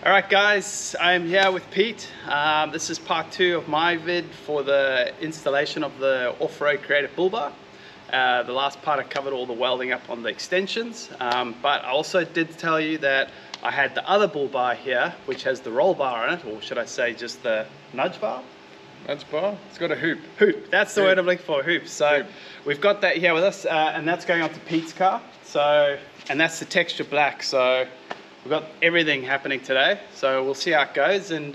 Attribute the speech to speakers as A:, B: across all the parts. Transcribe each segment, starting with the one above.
A: Alright guys, I'm here with Pete. This is part 2 of my vid for the installation of the Offroad Creative bull bar. The last part I covered all the welding up on the extensions, but I also did tell you that I had the other bull bar here, which has the roll bar on it, or should I say just the nudge bar?
B: Nudge bar? It's got a hoop.
A: Hoop, that's the word I'm looking for, hoop. So we've got that here with us, and that's going onto Pete's car. So, and that's the texture black, so we've got everything happening today, so we'll see how it goes, and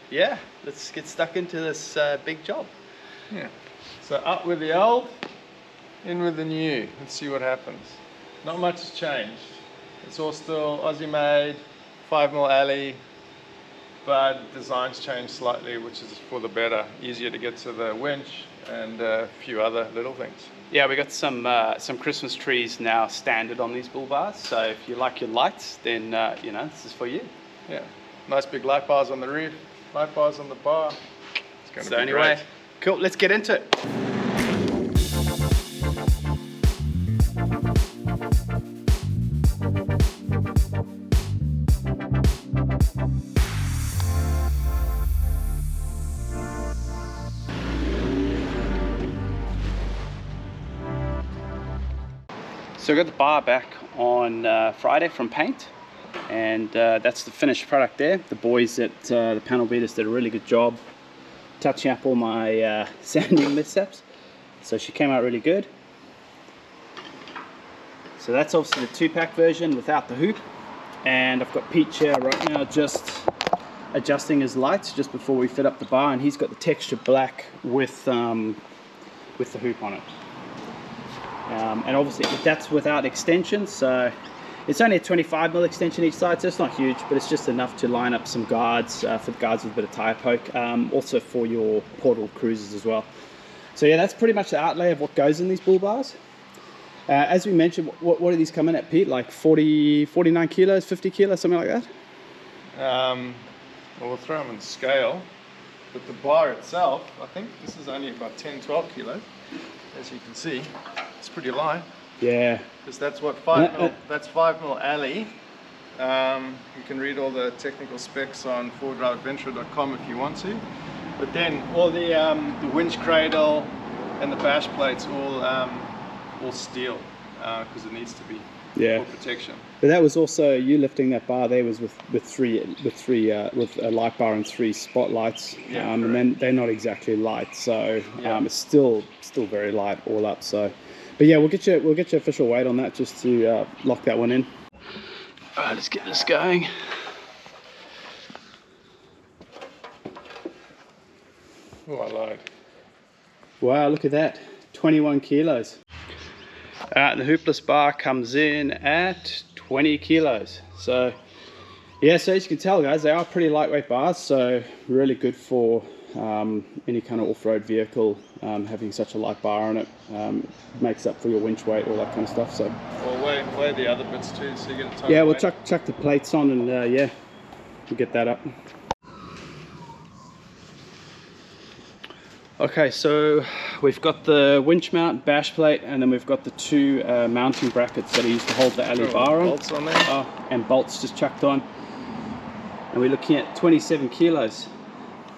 A: yeah, let's get stuck into this big job.
B: Yeah. So up with the old, in with the new. Let's see what happens. Not much has changed. It's all still Aussie made, 5mm alley, but design's changed slightly, which is for the better. Easier to get to the winch and a few other little things.
A: Yeah, we got some Christmas trees now standard on these bull bars, so if you like your lights, then you know, this is for you.
B: Yeah, nice big light bars on the roof, light bars on the bar. It's going to be
A: anyway,
B: great.
A: Cool, let's get into it. So I got the bar back on Friday from paint, and that's the finished product there. The boys at the panel beaters did a really good job touching up all my sanding mishaps, so she came out really good. So that's obviously the 2-pack version without the hoop, and I've got Pete here right now just adjusting his lights just before we fit up the bar, and he's got the texture black with the hoop on it. And obviously that's without extensions, so it's only a 25mm extension each side, so it's not huge, but it's just enough to line up some guards for the guards with a bit of tire poke, also for your portal cruisers as well. So yeah, that's pretty much the outlay of what goes in these bull bars. As we mentioned, what do these come in at, Pete? Like 49 kilos, 50 kilos, something like that?
B: Well, we'll throw them in scale, but the bar itself, I think this is only about 10-12 kilos. As you can see, it's pretty light.
A: Yeah.
B: Because that's what 5mm, that's 5mm alley. You can read all the technical specs on forwardriveadventure.com if you want to. But then all the winch cradle and the bash plates all steel because it needs to be for protection.
A: But that was also you lifting that bar there was with a light bar and 3 spotlights, and then they're not exactly light, so it's still very light all up. So, but yeah, we'll get you official weight on that just to lock that one in. All right, let's get this going.
B: Oh, I lied.
A: Wow, look at that, 21 kilos. The hoopless bar comes in at 20 kilos. So yeah, so as you can tell guys, they are pretty lightweight bars, so really good for any kind of off-road vehicle. Having such a light bar on it makes up for your winch weight, all that kind of stuff. So
B: well, weigh the other bits too, so you get a ton.
A: Yeah, we'll chuck the plates on, and yeah, we'll get that up. Okay, so we've got the winch mount, bash plate, and then we've got the 2 mounting brackets that are used to hold the alley bar on.
B: Bolts on there.
A: And bolts just chucked on. And we're looking at 27 kilos.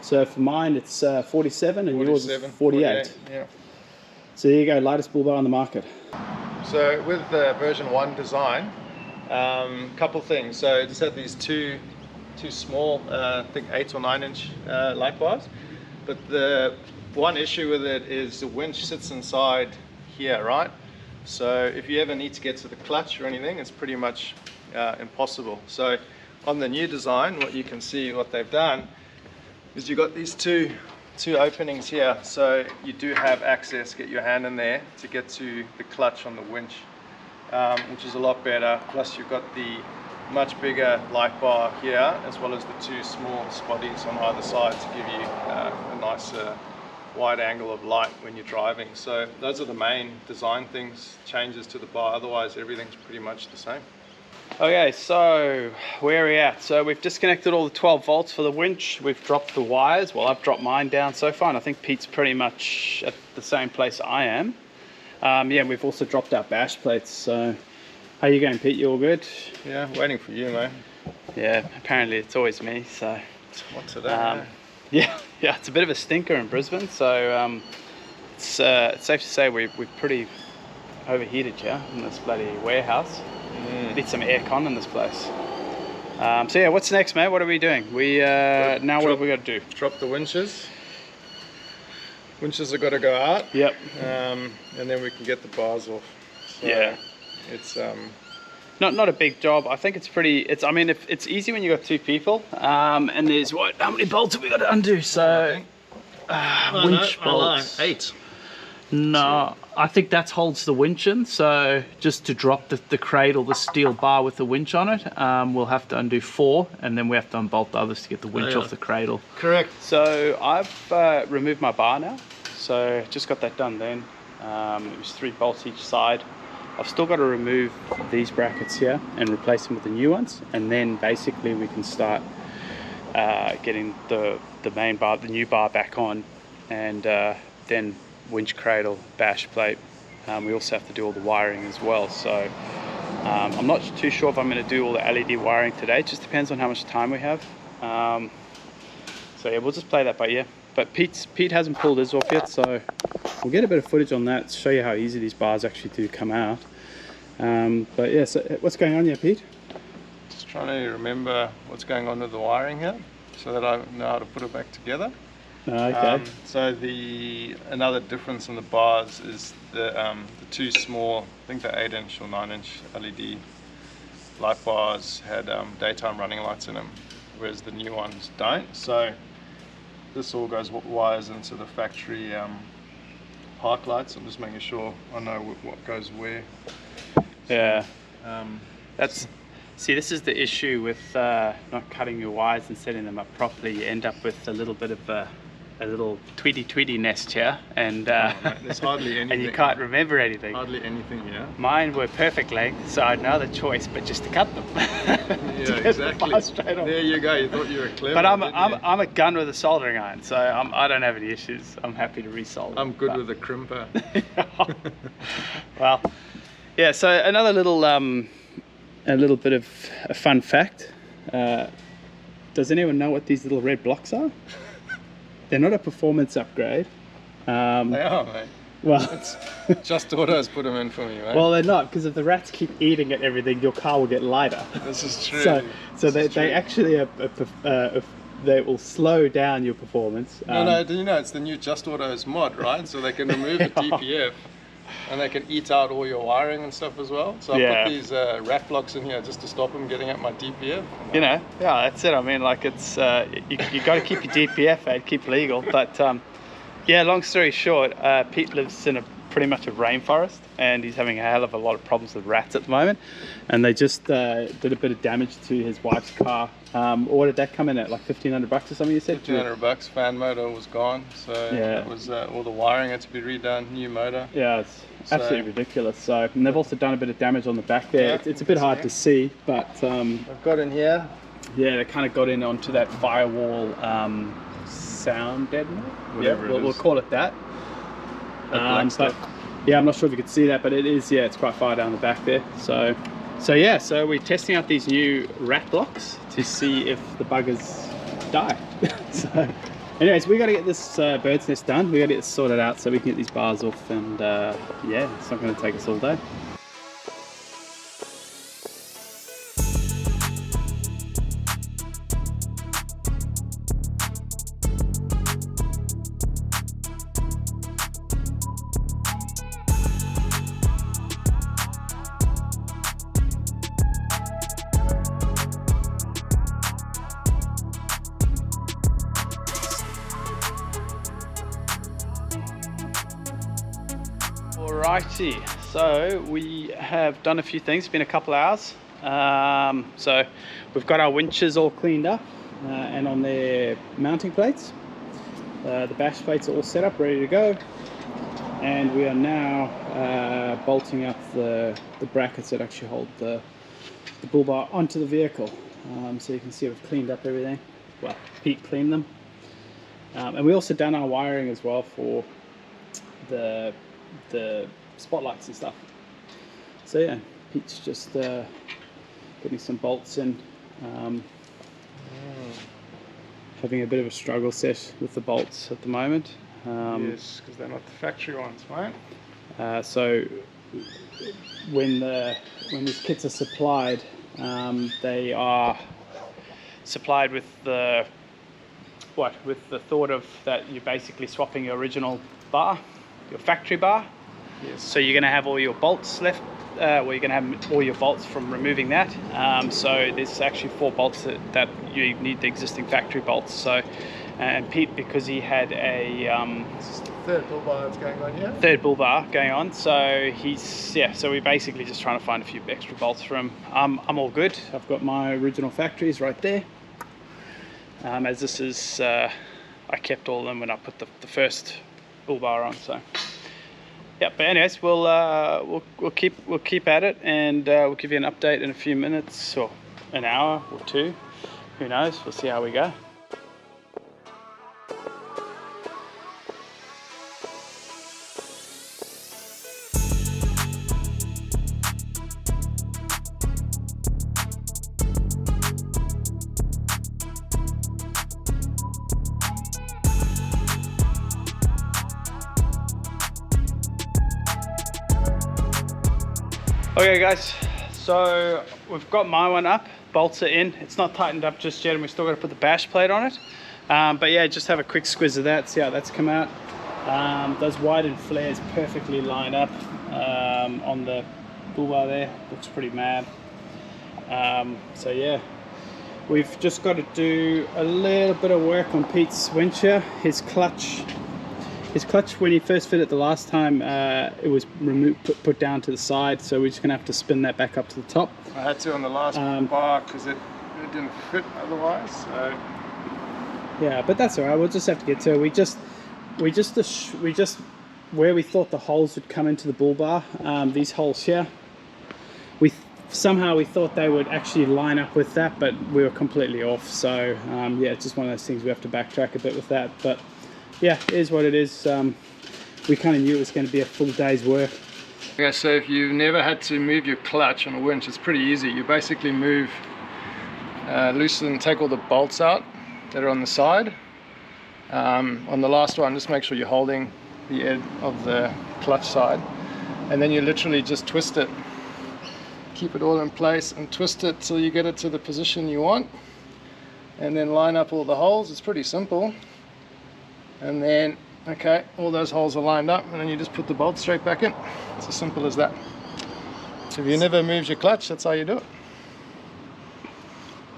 A: So for mine it's 47 and yours is 48.
B: Yeah.
A: So there you go, lightest bull bar on the market.
B: So with the version 1 design, couple things. So it just had these two small, I think 8 or 9 inch light bars. But the one issue with it is the winch sits inside here, right? So if you ever need to get to the clutch or anything, it's pretty much impossible. So on the new design, what you can see, what they've done is you've got these two openings here, so you do have access, get your hand in there to get to the clutch on the winch, which is a lot better. Plus you've got the much bigger light bar here, as well as the 2 small spotties on either side to give you a nice wide angle of light when you're driving. So those are the main design things, changes to the bar. Otherwise everything's pretty much the same.
A: Okay, so where are we at? So we've disconnected all the 12 volts for the winch. We've dropped the wires. Well, I've dropped mine down so far, and I think Pete's pretty much at the same place I am. Yeah, we've also dropped our bash plates. So how you going, Pete? You all good?
B: Yeah, waiting for you, mate.
A: Yeah, apparently it's always me, so
B: What's today?
A: yeah, it's a bit of a stinker in Brisbane, so it's safe to say we're pretty overheated here in this bloody warehouse. Need some aircon in this place. So yeah, what's next, mate? What are we doing? We now what have we got to do?
B: Drop the winches. Winches have got to go out.
A: Yep.
B: And then we can get the bars off. So
A: Yeah.
B: It's
A: not a big job. I think it's pretty. I mean, if it's easy when you got 2 people. And there's how many bolts have we got to undo? So winch bolts.
B: 8.
A: No, I think that holds the winch in. So just to drop the cradle, the steel bar with the winch on it, we'll have to undo 4, and then we have to unbolt the others to get the winch off the cradle.
B: Correct.
A: So I've removed my bar now. So just got that done then. It was 3 bolts each side. I've still got to remove these brackets here and replace them with the new ones, and then basically we can start getting the main bar, the new bar back on, and then winch cradle, bash plate. We also have to do all the wiring as well, so I'm not too sure if I'm going to do all the LED wiring today. It just depends on how much time we have. So yeah, we'll just play that by ear. But Pete hasn't pulled his off yet, so we'll get a bit of footage on that to show you how easy these bars actually do come out. But yeah, so what's going on here, Pete?
B: Just trying to remember what's going on with the wiring here, so that I know how to put it back together.
A: Okay.
B: So another difference in the bars is the 2 small, I think they're 8-inch or 9-inch LED light bars had daytime running lights in them, whereas the new ones don't. So this all goes wires into the factory park lights. I'm just making sure I know what goes where.
A: Yeah. See, this is the issue with not cutting your wires and setting them up properly. You end up with a little bit of a little tweety nest here, and
B: there's hardly anything.
A: and you can't remember anything.
B: Hardly anything, yeah.
A: Mine were perfect length, so I had no other choice but just to cut them.
B: Yeah, exactly.
A: Straight off.
B: There you go. You thought you were clever.
A: But I'm a gun with a soldering iron, so I don't have any issues. I'm happy to resolder.
B: I'm good with a crimper.
A: Well, yeah. So another little a little bit of a fun fact. Does anyone know what these little red blocks are? They're not a performance upgrade.
B: They are, mate.
A: Well,
B: Just Auto's put them in for me, mate.
A: well, they're not, because if the rats keep eating at everything, your car will get lighter.
B: This is true.
A: So they actually they will slow down your performance.
B: No, do you know it's the new Just Auto's mod, right? So they can remove the DPF. And they can eat out all your wiring and stuff as well. So I put these rat blocks in here just to stop them getting at my DPF.
A: You know, yeah, that's it. I mean, like, it's you got to keep your DPF out, keep legal. But yeah, long story short, Pete lives in pretty much a rainforest, and he's having a hell of a lot of problems with rats at the moment. And they just did a bit of damage to his wife's car. Or did that come in at like $1,500 or something? You said
B: $1,500. Fan motor was gone, so it was all the wiring had to be redone. New motor.
A: Yeah, it's absolutely ridiculous. So, and they've also done a bit of damage on the back there. It's a bit hard to see, but
B: I've got in here.
A: Yeah, they kind of got in onto that firewall sound deadener.
B: Whatever
A: we'll call it that.
B: But
A: yeah, I'm not sure if you could see that, but it is. Yeah, it's quite far down the back there. So we're testing out these new rat blocks to see if the buggers die. So, anyways, we got to get this bird's nest done. We got to get this sorted out so we can get these bars off. And yeah, it's not going to take us all day. Alrighty, so we have done a few things. It's been a couple hours. So we've got our winches all cleaned up and on their mounting plates. The bash plates are all set up, ready to go. And we are now bolting up the brackets that actually hold the bull bar onto the vehicle. So you can see we've cleaned up everything. Well, Pete cleaned them. And we also done our wiring as well for the spotlights and stuff. So yeah, Pete's just getting some bolts in Having a bit of a struggle set with the bolts at the moment.
B: Yes, because they're not the factory ones, right?
A: So when these kits are supplied, they are supplied with the thought of that you're basically swapping your original bar, your factory bar.
B: Yes.
A: So you're going to have all your bolts left. You're going to have all your bolts from removing that. So there's actually 4 bolts that you need the existing factory bolts. So, and Pete, because he had a
B: third bull bar that's going on here.
A: Third bull bar going on. So so we're basically just trying to find a few extra bolts for him. I'm all good. I've got my original factories right there. As this is, I kept all of them when I put the first bull bar on. So. Yeah, but anyways, we'll keep at it, and we'll give you an update in a few minutes or an hour or 2. Who knows? We'll see how we go. Okay guys, so we've got my one up, bolts are in. It's not tightened up just yet, and we've still got to put the bash plate on it. But yeah, just have a quick squiz of that, see how that's come out. Those widened flares perfectly line up on the bull bar there. Looks pretty mad. So yeah, we've just got to do a little bit of work on Pete's winch here. His clutch, when he first fit it the last time, it was put down to the side, so we're just gonna have to spin that back up to the top.
B: I had to on the last bar because it didn't fit otherwise. So.
A: Yeah, but that's all right. We'll just have to get to it. We just where we thought the holes would come into the bull bar, these holes here, somehow we thought they would actually line up with that, but we were completely off. So yeah, it's just one of those things we have to backtrack a bit with that. But yeah, it is what it is. We kind of knew it was going to be a full day's work.
B: Okay, so if you've never had to move your clutch on a winch, it's pretty easy. You basically move, loosen, take all the bolts out that are on the side. On the last one, just make sure you're holding the end of the clutch side, and then you literally just twist it. Keep it all in place and twist it till you get it to the position you want, and then line up all the holes. It's pretty simple. And then, okay, all those holes are lined up, and then you just put the bolt straight back in. It's as simple as that. So if you never moved your clutch, that's how you do it.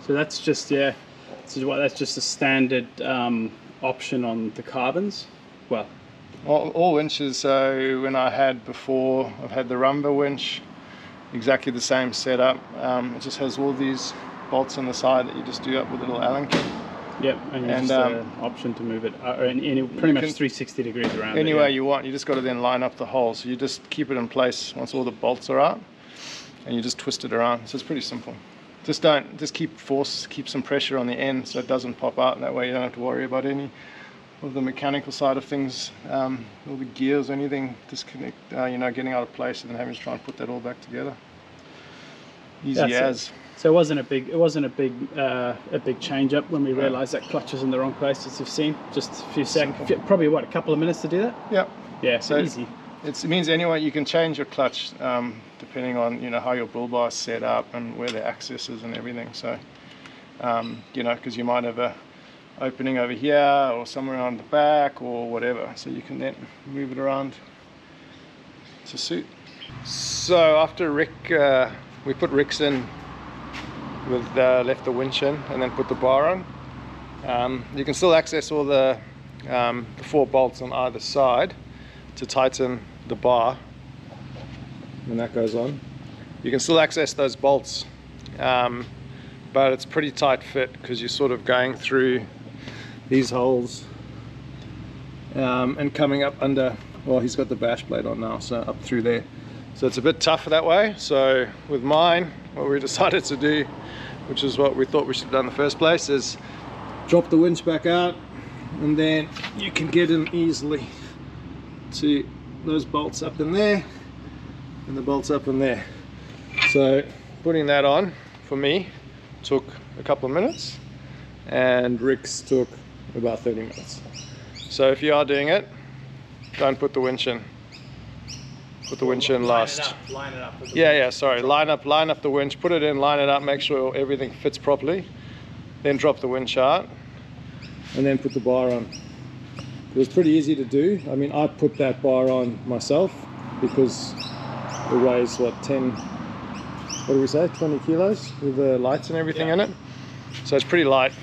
A: So that's just, yeah, that's just a standard option on the carbons. Well,
B: all winches. So when I had before, I've had the Rumba winch, exactly the same setup. It just has all these bolts on the side that you just do up with a little Allen kit.
A: Yep, and just an option to move it pretty much 360 degrees around.
B: Any way you want. You just got to then line up the holes. So you just keep it in place once all the bolts are out, and you just twist it around. So it's pretty simple. Just keep some pressure on the end so it doesn't pop out. And that way you don't have to worry about any of the mechanical side of things, all the gears, anything disconnect, getting out of place, and then having to try and put that all back together. Easy as.
A: So it wasn't a big change up when we realised that clutch was in the wrong place, as you've seen. Just a few seconds, probably what, a couple of minutes to do that?
B: Yeah.
A: Yeah, so easy.
B: It means anyway you can change your clutch depending on how your bull bar is set up and where the access is and everything. So because you might have a opening over here or somewhere on the back or whatever, so you can then move it around to suit. So after we put Ricks in. With left the winch in and then put the bar on. You can still access all the 4 bolts on either side to tighten the bar when that goes on. You can still access those bolts, but it's pretty tight fit because you're sort of going through these holes and coming up under, well, he's got the bash plate on now, so up through there. So it's a bit tougher that way. So with mine, what we decided to do, which is what we thought we should have done in the first place, is drop the winch back out, and then you can get in easily to those bolts up in there and the bolts up in there. So putting that on for me took a couple of minutes, and Rick's took about 30 minutes. So if you are doing it, don't put the winch in. Put the winch in last.
A: Line it up.
B: Yeah, sorry. Line up the winch, put it in, line it up, make sure everything fits properly. Then drop the winch out, and then put the bar on. It was pretty easy to do. I mean, I put that bar on myself because it weighs, what, 10, what do we say, 20 kilos with the lights and everything in it. So it's pretty light.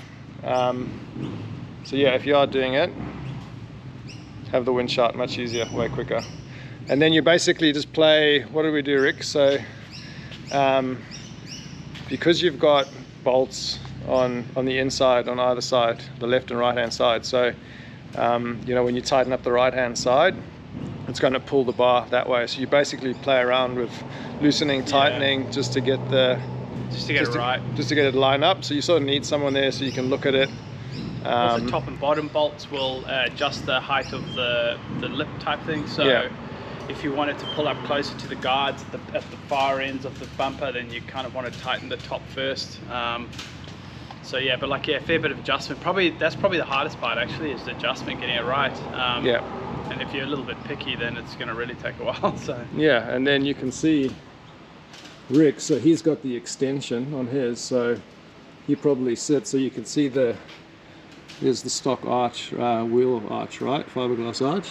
B: So yeah, if you are doing it, have the winch out, much easier, way quicker. And then you basically just play, what do we do, Rick? So because you've got bolts on the inside, on either side, the left and right hand side, so you know, when you tighten up the right hand side, it's going to pull the bar that way. So you basically play around with loosening, tightening, just to get the
A: just to get it right,
B: just to get it lined up. So you sort of need someone there so you can look at it.
A: Also, top and bottom bolts will adjust the height of the lip type thing. So if you wanted to pull up closer to the guards at the far ends of the bumper, then you kind of want to tighten the top first. So yeah, but like, yeah, a fair bit of adjustment. That's probably the hardest part actually, is the adjustment, getting it right. And if you're a little bit picky, then it's going to really take a while. So
B: yeah, and then you can see Rick, so he's got the extension on his, so he probably sits, so you can see there's the stock arch, wheel arch, right? Fiberglass arch.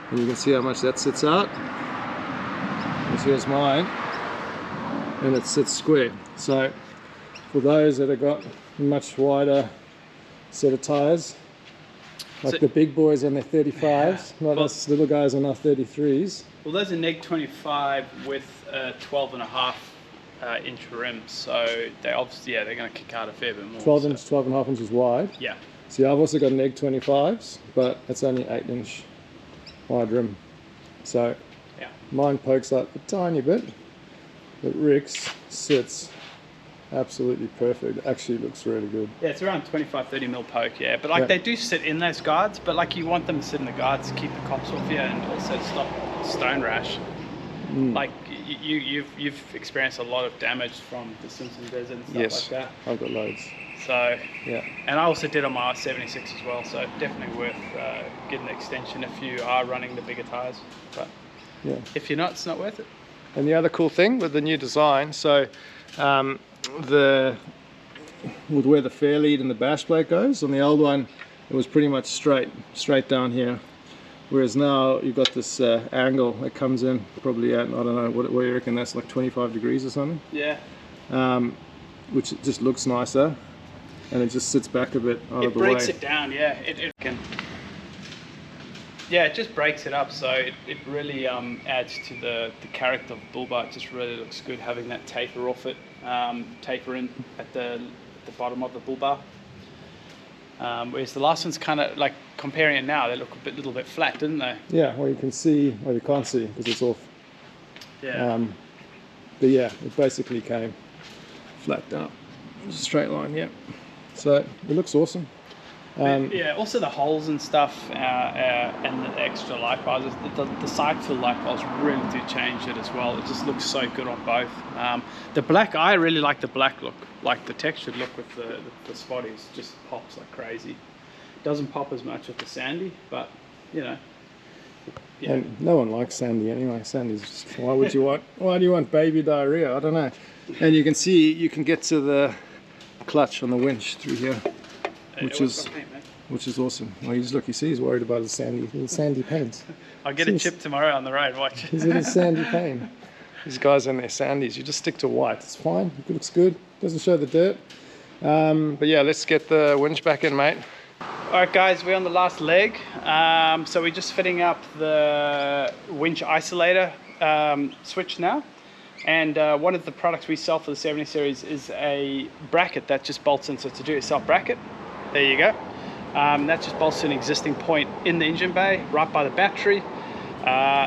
B: And you can see how much that sits out. And here's mine. And it sits square. So for those that have got a much wider set of tires, like the big boys on their 35s, not us little guys on our 33s.
A: Well, those are neg 25 with 12.5 inch rims, so they obviously, they're going to kick out a fair bit more.
B: 12.5 inches wide.
A: Yeah.
B: See, I've also got neg 25s, but it's only 8-inch wide rim. So mine pokes out a tiny bit, but Rick's sits absolutely perfect. It actually looks really good.
A: Yeah, it's around 25-30 mil poke, but like they do sit in those guards, but like you want them to sit in the guards to keep the cops off you and also stop stone rash. Like you've experienced a lot of damage from the Simpson Desert and stuff like that.
B: I've got loads.
A: So and I also did on my R76 as well, so definitely worth getting the extension if you are running the bigger tires. But if you're not, it's not worth it.
B: And the other cool thing with the new design, so with where the fair lead and the bash plate goes, on the old one it was pretty much straight down here, whereas now you've got this angle that comes in probably at, I don't know, what do you reckon, that's like 25 degrees or something? Which just looks nicer, and it just sits back a bit out of the way. It
A: breaks it down, it can. Yeah, it just breaks it up, so it really adds to the character of the bull bar. It just really looks good having that taper off it, taper in at the bottom of the bull bar. Whereas the last one's kind of like, comparing it now, they look a little bit flat, didn't they?
B: Yeah, well you can see, well you can't see because it's off. But yeah, it basically came flat down, straight line, So it looks awesome.
A: Also the holes and stuff and the extra light bars, the side fill light bars really do change it as well. It just looks so good on both. The black, I really like the black look, like the textured look with the spotties, just pops like crazy. Doesn't pop as much with the sandy, but you know.
B: And no one likes sandy anyway. Sandy's just, why do you want baby diarrhea? I don't know. And you can see, you can get to the clutch on the winch through here, which is awesome. Well, you see he's worried about his sandy paint.
A: I'll get a chip tomorrow on the road, watch.
B: He's in his sandy paint. These guys in their sandies, you just stick to white. It's fine, it looks good, doesn't show the dirt. But yeah, let's get the winch back in, mate.
A: Alright guys, we're on the last leg. So we're just fitting up the winch isolator switch now. And one of the products we sell for the 70 series is a bracket that just bolts in. So to do a self bracket, there you go. That just bolts to an existing point in the engine bay, right by the battery.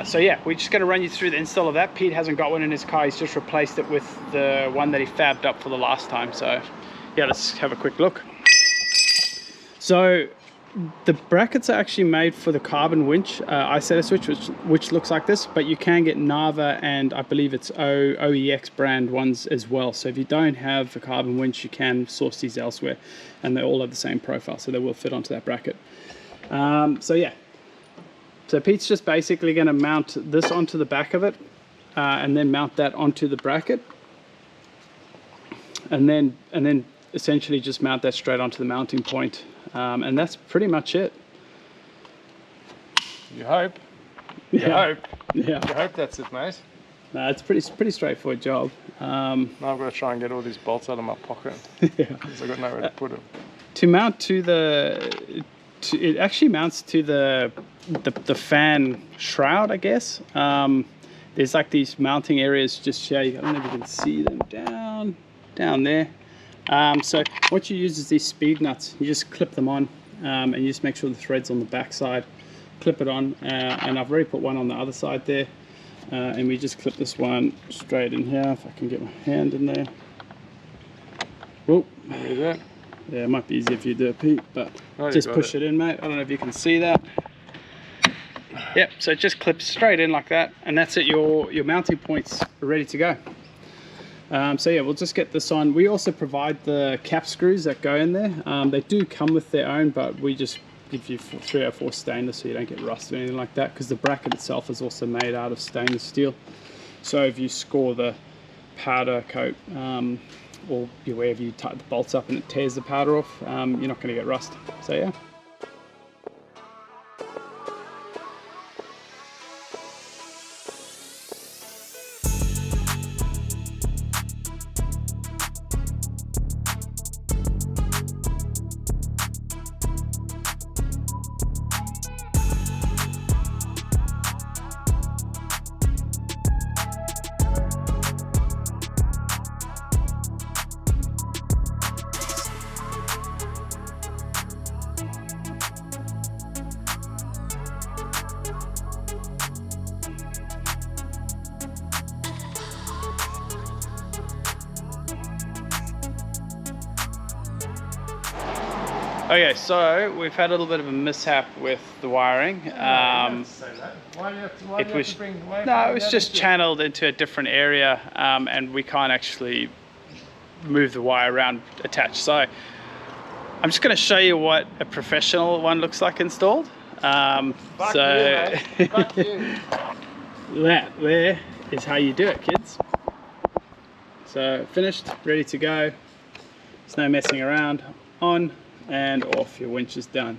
A: So yeah, we're just going to run you through the install of that. Pete hasn't got one in his car, he's just replaced it with the one that he fabbed up for the last time. So yeah, let's have a quick look. So The brackets are actually made for the carbon winch isolator switch, which looks like this, but you can get Nava and I believe it's OEX brand ones as well. So if you don't have a carbon winch, you can source these elsewhere, and they all have the same profile, so they will fit onto that bracket. So yeah, so Pete's just basically going to mount this onto the back of it, and then mount that onto the bracket, and then essentially just mount that straight onto the mounting point. And that's pretty much it.
B: You hope.
A: Yeah.
B: You hope that's it, mate.
A: No, it's pretty straightforward job.
B: Now I've got to try and get all these bolts out of my pocket.
A: Yeah.
B: Because I've got nowhere to put them.
A: To mount to it actually mounts to the fan shroud, I guess. There's like these mounting areas just here. I don't know if you can see them down there. So what you use is these speed nuts. You just clip them on, and you just make sure the thread's on the back side. Clip it on, and I've already put one on the other side there, and we just clip this one straight in here. If I can get my hand in there. Whoop.
B: There you go.
A: Yeah, it might be easier if you do it, Pete, but just push it in, mate. I don't know if you can see that. Yep, so it just clips straight in like that, and that's it. Your mounting points are ready to go. So yeah, we'll just get this on. We also provide the cap screws that go in there. They do come with their own, but we just give you 3 or 4 stainless so you don't get rust or anything like that, because the bracket itself is also made out of stainless steel. So if you score the powder coat, or wherever you tighten the bolts up and it tears the powder off, you're not going to get rust. So yeah. Okay, so we've had a little bit of a mishap with the wiring.
B: It
A: was just channeled into a different area, and we can't actually move the wire around attached. So I'm just going to show you what a professional one looks like installed.
B: Fuck you,
A: that there is how you do it, kids. So finished, ready to go. There's no messing around. On and off, your winch is done.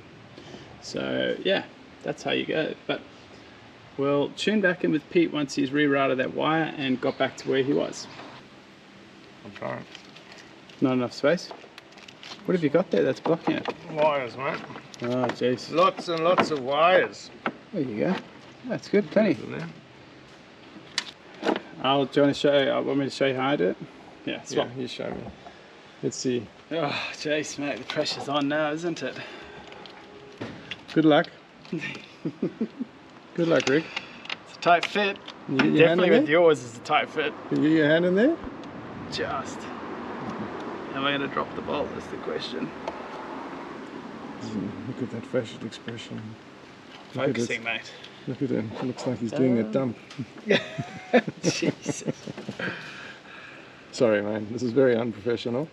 A: So yeah, that's how you go. But we'll tune back in with Pete once he's rerouted that wire and got back to where he was.
B: I'm trying.
A: Not enough space? What have you got there that's blocking it?
B: Wires, mate.
A: Oh jeez.
B: Lots and lots of wires.
A: There you go. That's good, plenty. Do you want to show you, want me to show you how I do it? Yeah,
B: yeah, you show me. Let's see.
A: Oh, jeez, mate, the pressure's on now, isn't it?
B: Good luck. Good luck, Rick.
A: It's a tight fit.
B: Definitely
A: with yours is a tight fit.
B: Can you get your hand in there?
A: Just. Am I going to drop the bolt? That's the question.
B: Look at that facial expression.
A: Focusing, mate.
B: Look at him. It looks like he's doing a dump.
A: Jesus.
B: Sorry, man. This is very unprofessional.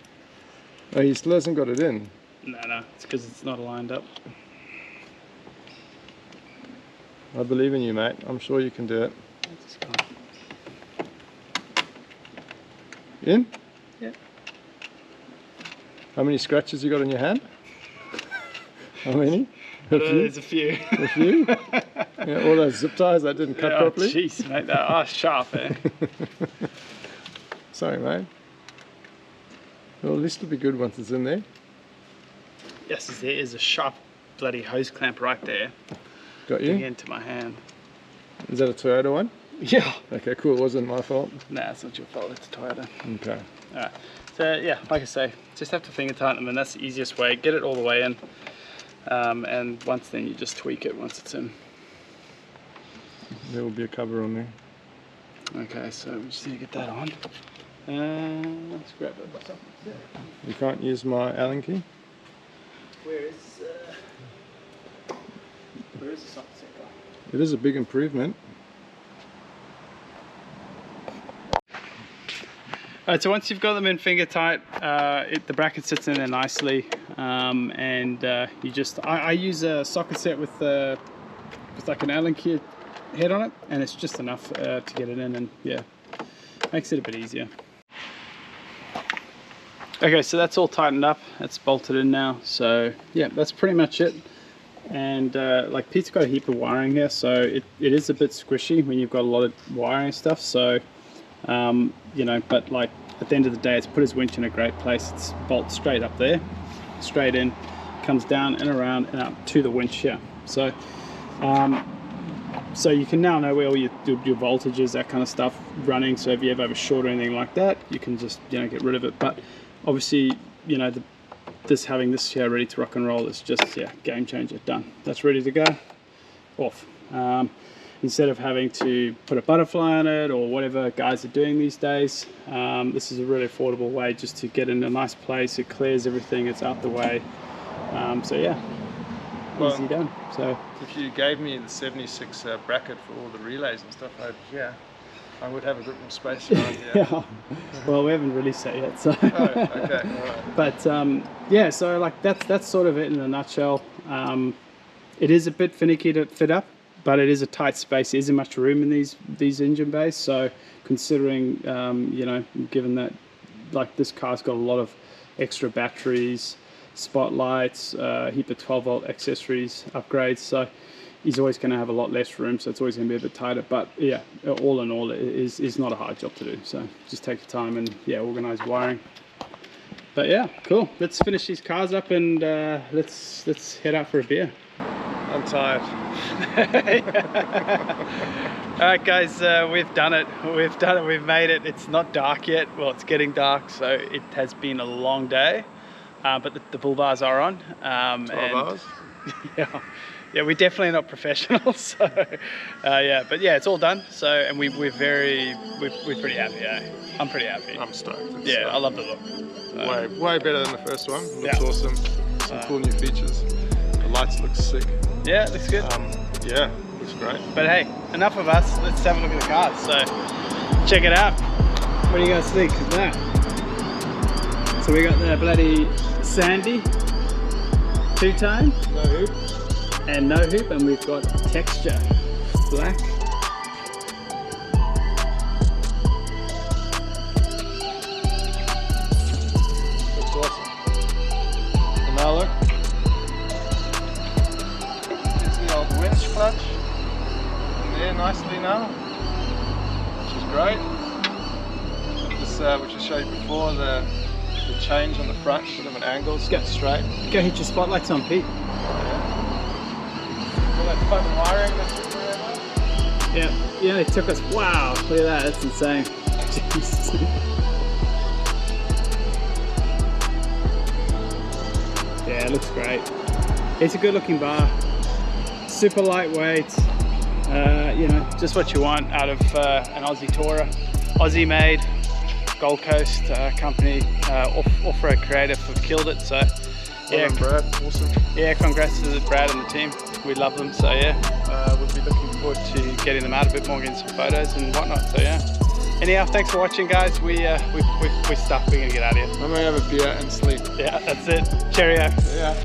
B: Oh, he still hasn't got it in.
A: No, it's because it's not lined up.
B: I believe in you, mate. I'm sure you can do it. In?
A: Yeah.
B: How many scratches you got on your hand? How many?
A: There's a few.
B: A few? Yeah, all those zip ties that didn't cut properly?
A: Jeez, mate, they are sharp, eh?
B: Sorry, mate. Well, at least it'll be good once it's in there.
A: Yes, there is a sharp bloody hose clamp right there.
B: Got you?
A: Into my hand.
B: Is that a Toyota one?
A: Yeah.
B: Okay, cool. It wasn't my fault.
A: Nah, it's not your fault. It's a Toyota.
B: Okay.
A: Alright. So, yeah, like I say, just have to finger tighten them, and that's the easiest way. Get it all the way in. And once then, you just tweak it once it's in.
B: There will be a cover on there.
A: Okay, so we just need to get that on. Let's grab it.
B: You can't use my Allen key?
A: Where is... Where is the socket set guy?
B: It is a big improvement.
A: Alright, so once you've got them in finger tight, the bracket sits in there nicely, and you just I use a socket set with like an Allen key head on it, and it's just enough to get it in, and yeah, makes it a bit easier. Okay, so that's all tightened up, that's bolted in now, so yeah, that's pretty much it. And like Pete's got a heap of wiring here, so it is a bit squishy when you've got a lot of wiring stuff, so you know, but like at the end of the day, it's put his winch in a great place. It's bolted straight up there, straight in, comes down and around and up to the winch here. So so you can now know where all your voltages, that kind of stuff, running. So if you ever have a short or anything like that, you can just, you know, get rid of it. But obviously, you know, having this here ready to rock and roll is just, yeah, game changer. Done. That's ready to go. Off. Instead of having to put a butterfly on it or whatever guys are doing these days, this is a really affordable way just to get in a nice place. It clears everything, it's out the way. So yeah, easy done. So
B: if you gave me the 76 bracket for all the relays and stuff over here, I would have a bit more space around here.
A: Yeah. Well, we haven't released that yet, so.
B: Oh, okay. All right.
A: But yeah, so like that's sort of it in a nutshell. It is a bit finicky to fit up, but it is a tight space. There isn't much room in these engine bays, so considering you know, given that like this car's got a lot of extra batteries, spotlights, heap of 12-volt accessories, upgrades, so he's always going to have a lot less room, so it's always going to be a bit tighter. But yeah, all in all, it is not a hard job to do, so just take your time and yeah, organize wiring. But yeah, cool. Let's finish these cars up and let's head out for a beer.
B: I'm tired.
A: Alright guys, we've done it, we've made it. It's not dark yet, well, it's getting dark, so it has been a long day, but the bull bars are on.
B: 12 hours?
A: Yeah, we're definitely not professionals, so yeah, but yeah, it's all done, so, and we're pretty happy, eh? I'm pretty happy.
B: I'm stoked.
A: Yeah, I love the look.
B: Way better than the first one. Looks
A: yeah.
B: Awesome. Some cool new features. The lights look sick.
A: Yeah, it looks good.
B: Yeah, looks great.
A: But hey, enough of us. Let's have a look at the cars. So, check it out. What do you guys think of that? So we got the bloody Sandy, two-tone,
B: No hoop.
A: and no hoop, and we've got texture, black.
B: Looks awesome. And now look. Old winch clutch in there nicely now, which is great. This, which I showed you before, the change on the front, sort of an angle, it's get straight.
A: Go hit your spotlights on, Pete.
B: Yeah. All that fun wiring that took forever.
A: Yeah, it took us, wow, look at that, that's insane. Jesus. Yeah, it looks great. It's a good looking bar. Super lightweight, you know, just what you want out of an Aussie tourer. Aussie made, Gold Coast company, Offroad Creative have killed it, so yeah.
B: Well done, Brad, awesome.
A: Yeah, congrats to Brad and the team, we love them, so yeah, we'll be looking forward to getting them out a bit more, getting some photos and whatnot, so yeah. Anyhow, thanks for watching guys, we're stuffed, we're gonna get out of here.
B: I'm gonna have a beer and sleep.
A: Yeah, that's it, cheerio.
B: Yeah.